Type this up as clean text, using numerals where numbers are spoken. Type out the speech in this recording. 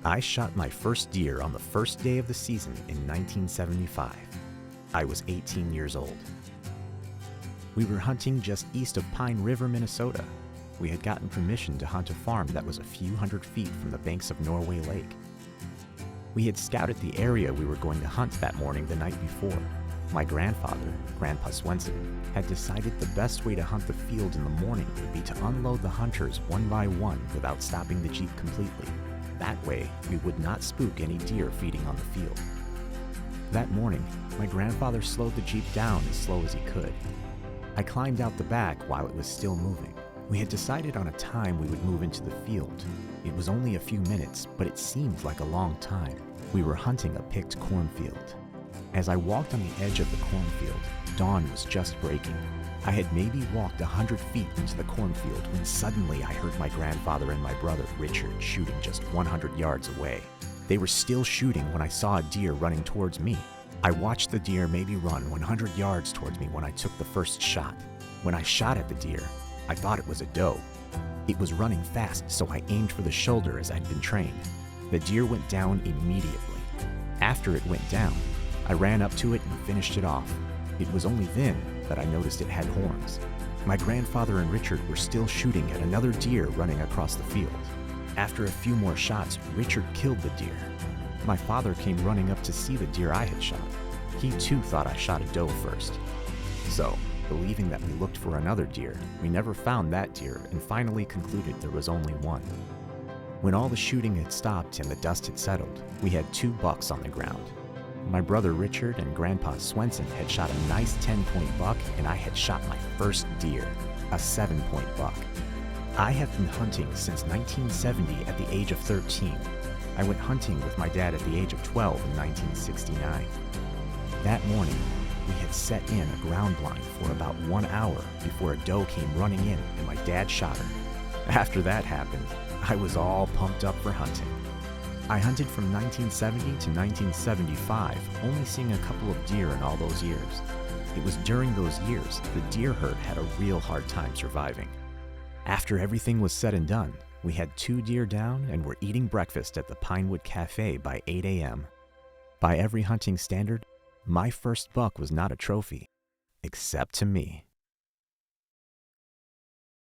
I shot my first deer on the first day of the season in 1975. I was 18 years old. We were hunting just east of Pine River, Minnesota. We had gotten permission to hunt a farm that was a few hundred feet from the banks of Norway Lake. We had scouted the area we were going to hunt that morning the night before. My grandfather, Grandpa Swenson, had decided the best way to hunt the field in the morning would be to unload the hunters one by one without stopping the Jeep completely. That way, we would not spook any deer feeding on the field. That morning, my grandfather slowed the Jeep down as slow as he could. I climbed out the back while it was still moving. We had decided on a time we would move into the field. It was only a few minutes, but it seemed like a long time. We were hunting a picked cornfield. As I walked on the edge of the cornfield, dawn was just breaking. I had maybe walked 100 feet into the cornfield when suddenly I heard my grandfather and my brother Richard shooting just 100 yards away. They were still shooting when I saw a deer running towards me. I watched the deer maybe run 100 yards towards me when I took the first shot. When I shot at the deer, I thought it was a doe. It was running fast, so I aimed for the shoulder as I'd been trained. The deer went down immediately. After it went down, I ran up to it and finished it off. It was only then that I noticed it had horns. My grandfather and Richard were still shooting at another deer running across the field. After a few more shots, Richard killed the deer. My father came running up to see the deer I had shot. He too thought I shot a doe first. So, believing that we looked for another deer, we never found that deer and finally concluded there was only one. When all the shooting had stopped and the dust had settled, we had 2 bucks on the ground. My brother Richard and Grandpa Swenson had shot a nice 10-point buck, and I had shot my first deer, a 7-point buck. I have been hunting since 1970 at the age of 13. I went hunting with my dad at the age of 12 in 1969. That morning, we had set in a ground blind for about 1 hour before a doe came running in and my dad shot her. After that happened, I was all pumped up for hunting. I hunted from 1970 to 1975, only seeing a couple of deer in all those years. It was during those years the deer herd had a real hard time surviving. After everything was said and done, we had 2 deer down and were eating breakfast at the Pinewood Cafe by 8 a.m. By every hunting standard, my first buck was not a trophy, except to me.